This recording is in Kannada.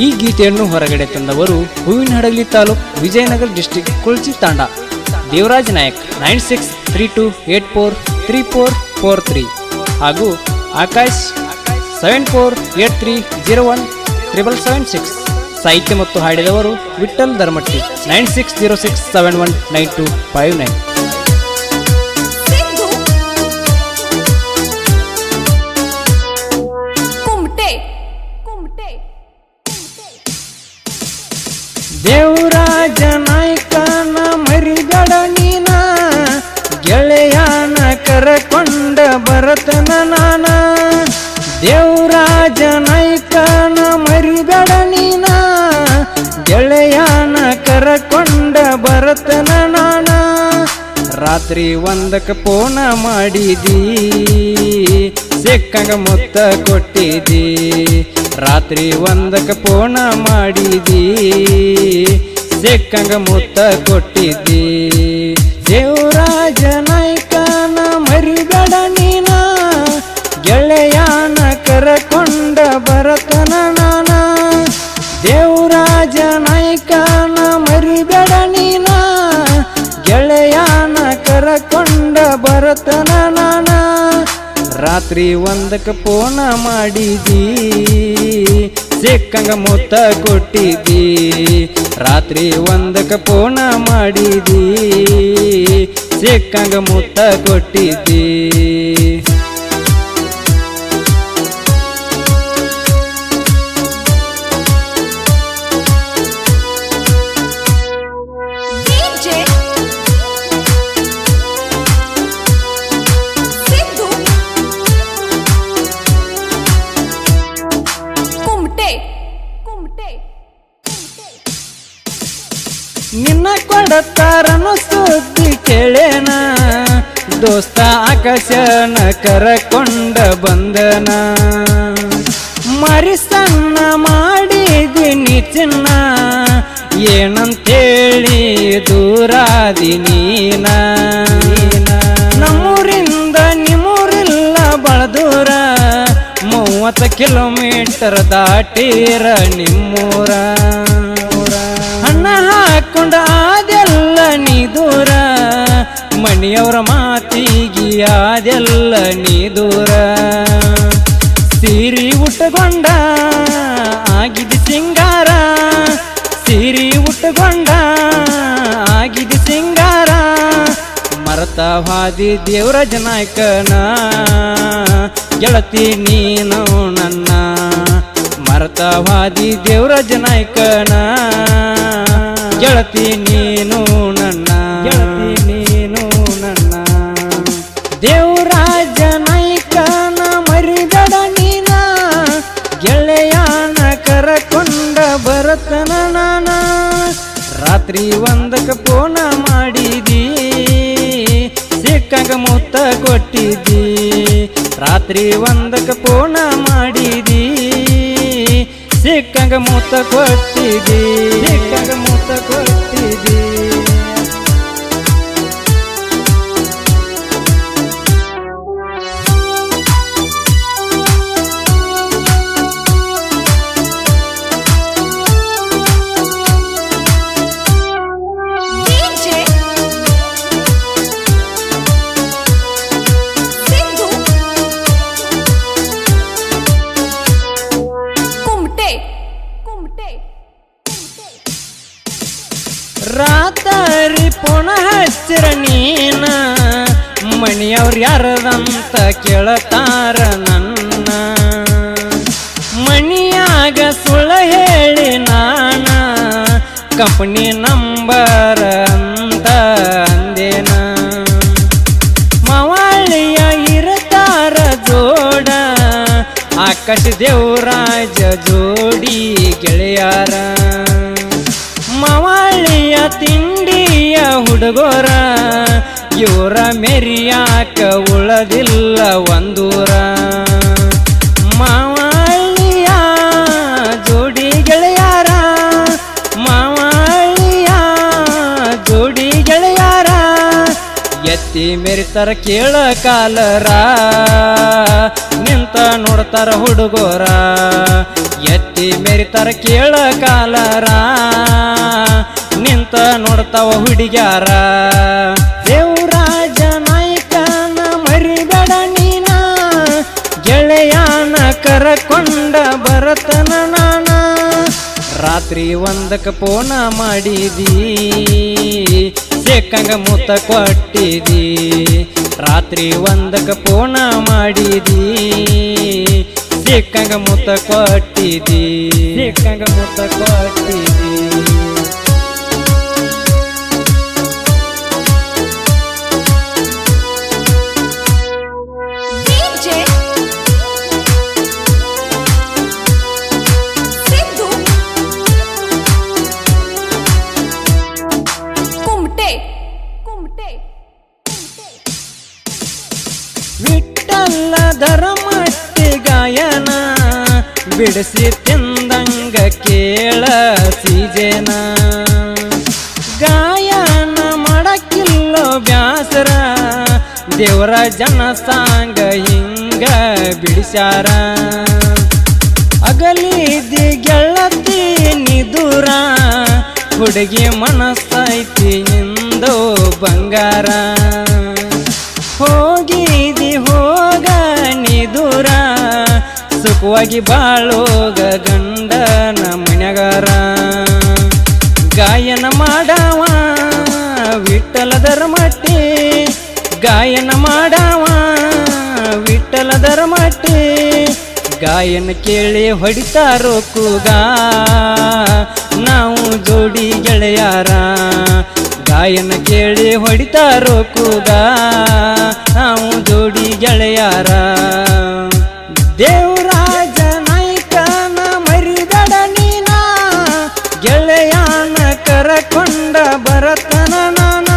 ಈ ಗೀತೆಯನ್ನು ಹೊರಗಡೆ ತಂದವರು ಹೂವಿನಹಡಗಲಿ ತಾಲೂಕು ವಿಜಯನಗರ ಡಿಸ್ಟ್ರಿಕ್ಟ್ ಕುಳ್ಚಿ ತಾಂಡ ದೇವರಾಜ್ ನಾಯಕ್ 9632843443 ಹಾಗೂ ಆಕಾಶ್ 7483017776. ಸಾಹಿತ್ಯ ಮತ್ತು ಹಾಡಿದವರು ವಿಠಲ್ ಧರ್ಮಟ್ಟಿ 9606719259. ದೇವರಾಜ ನಾಯ್ಕನ ಮರಿಬೇಡ ನೀನ, ಗೆಳೆಯನ ಕರಕೊಂಡ ಬರತನ ನಾನ. ದೇವರಾಜ ನಾಯ್ಕನ ಮರಿಬೇಡ ನೀನ, ಗೆಳೆಯನ ಕರಕೊಂಡ ಬರತನ ನಾನ. ರಾತ್ರಿ 1ಕ್ಕೆ ಫೋನ ಮಾಡಿದಿ, ಸಿಕ್ಕಂಗ ಮುತ್ತ ಕೊಟ್ಟಿದಿ. ರಾತ್ರಿ 1ಕ್ಕೆ ಫೋನ ಮಾಡಿದಿ, ಸಿಕ್ಕಂಗ ಮುತ್ತ ಕೊಟ್ಟಿದ್ದಿ. ದೇವರಾಜ ನಾಯ್ಕನ ಮರಿಬೇಡ ನೀನ, ಗೆಳೆಯನ ಕರಕೊಂಡ ಬರತನ ನಾನ. ದೇವರಾಜ ನಾಯ್ಕನ ಮರಿಬೇಡ ನೀನ, ಗೆಳೆಯನ ಕರಕೊಂಡ ಬರತನ ನಾನ. ರಾತ್ರಿ 1ಕ್ಕೆ ಫೋನ ಮಾಡಿದಿ, ಸಿಕ್ಕಂಗ ಮುತ್ತ ಕೊಟ್ಟಿದ್ದಿ. ರಾತ್ರಿ 1ಕ್ಕೆ ಫೋನ ಮಾಡಿದಿ, ಸಿಕ್ಕಂಗ ಮುತ್ತ ಕೊಟ್ಟಿದ್ದಿ. ನಿನ್ನ ಕೊಡತಾರನು ಸುದ್ದಿ ಕೇಳೇನ, ದೋಸ್ತ ಆಕಾಶನ ಕರಕೊಂಡ ಬಂದನ. ಮರಿಸನ್ನ ಮಾಡಿದಿನಿ ಚಿನ್ನ, ಏನಂತೇಳಿ ದೂರಾದಿ ನೀನ. ನಮ್ಮೂರಿಂದ ನಿಮ್ಮೂರಿಲ್ಲ ಬಳದೂರ, 30 ಕಿಲೋಮೀಟರ್ ದಾಟೀರ ನಿಮ್ಮೂರ. ಅಣ್ಣ ಹಾಕೊಂಡ ಅದೆಲ್ಲ ನೀ ದೂರ, ಮಣಿಯವರ ಮಾತಿಗೆ ಅದೆಲ್ಲ ನೀ ದೂರ. ಸೀರಿ ಉಟ್ಟುಕೊಂಡ ಆಗಿದ ಸಿಂಗಾರ, ಸೀರಿ ಉಟ್ಟುಕೊಂಡ ಆಗಿದ ಸಿಂಗಾರ. ಮರತ ಹಾದಿ ದೇವರಾಜ ನಾಯ್ಕನ, ಗೆಳತಿ ನೀನು ನನ್ನ. ಮರತವಾದಿ ದೇವರಾಜ ನಾಯ್ಕನ, ಗೆಳತಿ ನೀನು ನನ್ನ. ಗೆಳತಿ ನೀನು ನನ್ನ. ದೇವರಾಜ ನಾಯ್ಕನ ಮರಿಬೇಡ ನೀನ, ಗೆಳೆಯನ ಕರಕೊಂಡ ಬರತನ ನಾನ. ರಾತ್ರಿ 1ಕ್ಕೆ ಫೋನ ಮಾಡಿದಿ, ಸಿಕ್ಕಂಗ ಮುತ್ತ ಕೊಟ್ಟಿದ್ದಿ. ರಾತ್ರಿ 1ಕ್ಕೆ ಫೋನ ಮಾಡಿದಿ, ಸಿಕ್ಕಂಗ ಮುತ್ತ ಕೊಟ್ಟಿದ್ದಿ. ಸಿಕ್ಕಂಗ ಮುತ್ತ ಕೊಟ್ಟಿದ್ದಿ. ರಾತ್ರಿ ಪುಣ ಹಚ್ಚಿರ ನೀನ, ಮಣಿಯವ್ರ ಯಾರದಂತ ಕೇಳತಾರ ನನ್ನ. ಮಣಿಯಾಗ ಸುಳ್ಳ ಹೇಳಿ ನಾನ, ಕಂಪನಿ ನಂಬರ್ ಅಂತ ಅಂದೇನ. ಮವಾಳಿಯ ಇರತಾರ ಜೋಡ, ಆಕಾಶ ದೇವರಾಜ ಜೋಡಿ ಗೆಳೆಯಾರ. ಮವಾಳಿಯ ತಿಂಡಿಯ ಹುಡುಗೋರ, ಇವರ ಮೆರಿಯಾಕ ಉಳದಿಲ್ಲ ಒಂದೂರ. ಮಾವಳಿಯ ಜೋಡಿ ಗೆಳೆಯಾರ, ಮಾವಳಿಯ ಜೋಡಿ ಗೆಳೆಯಾರ. ಎತ್ತಿ ಮೆರಿತಾರ ಕೇಳ ಕಾಲರ, ನಿಂತ ನೋಡ್ತಾರ ಹುಡುಗೋರ. ಎತ್ತಿ ಮೆರಿತಾರ ಕೇಳ ಕಾಲರ ನಿಂತ ನೋಡ್ತಾವ ಹುಡುಗ್ಯಾರ ದೇವರಾಜ ನಾಯಕನ ಮರಿಬೇಡ ನೀನ ಗೆಳೆಯಾನ ಕರಕೊಂಡ ಬರತನ ನಾನ ರಾತ್ರಿ ಒಂದಕ್ಕೆ ಫೋನ ಮಾಡಿದಿ ಸಿಕ್ಕಂಗ ಮುತ್ತ ಕೊಟ್ಟಿದಿ ರಾತ್ರಿ ಒಂದಕ್ಕೆ ಫೋನ ಮಾಡಿದಿ ಸಿಕ್ಕಂಗ ಮುತ್ತ ಕೊಟ್ಟಿದಿ ಸಿಕ್ಕಂಗ ಮುತ್ತ ಕೊಟ್ಟಿದಿ ವಿಠ್ಠಲ ಧರ್ಮಟ್ಟಿ ಗಾಯನ ಬಿಡಿಸಿ ತಿಂದಂಗ ಕೇಳ ಸೀಜೇನ ಗಾಯನ ಮಾಡಕ್ಕಿಲ್ಲೋ ಬ್ಯಾಸರ ದೇವರ ಜನ ಸಾಂಗ ಹಿಂಗ ಬಿಡಿಸ್ಯಾರ ಅಗಲಿದಿ ಗೆಳತಿ ನಿದೂರ ಹುಡುಗಿ ಮನಸ್ಸೈತಿ ಇಂದೋ ಬಂಗಾರ ಹೋಗಿದಿ ಹೋಗ ನಿದೂರ ಸುಖವಾಗಿ ಬಾಳೋಗ ಗಂಡನ ಮನ್ಯಾಗಾರ ಗಾಯನ ಮಾಡವ ವಿಠ್ಠಲ ಧರ್ಮಟ್ಟಿ ಗಾಯನ ಮಾಡವ ವಿಠ್ಠಲ ಧರ್ಮಟ್ಟಿ ಗಾಯನ ಕೇಳಿ ಹೊಡಿತಾರೋ ಕೂಗ ನಾವು ಜೋಡಿ ಗೆಳೆಯಾರ ಗಾಯನ ಕೇಳಿ ಹೊಡಿತಾರೋ ಕೂಗ ನಾವು ಜೋಡಿ ಗೆಳೆಯಾರ ದೇವರಾಜ ನಾಯಕನ ಮರಿಬೇಡ ನೀನ ಗೆಳೆಯಾನ ಕರಕೊಂಡ ಬರತನ ನಾನ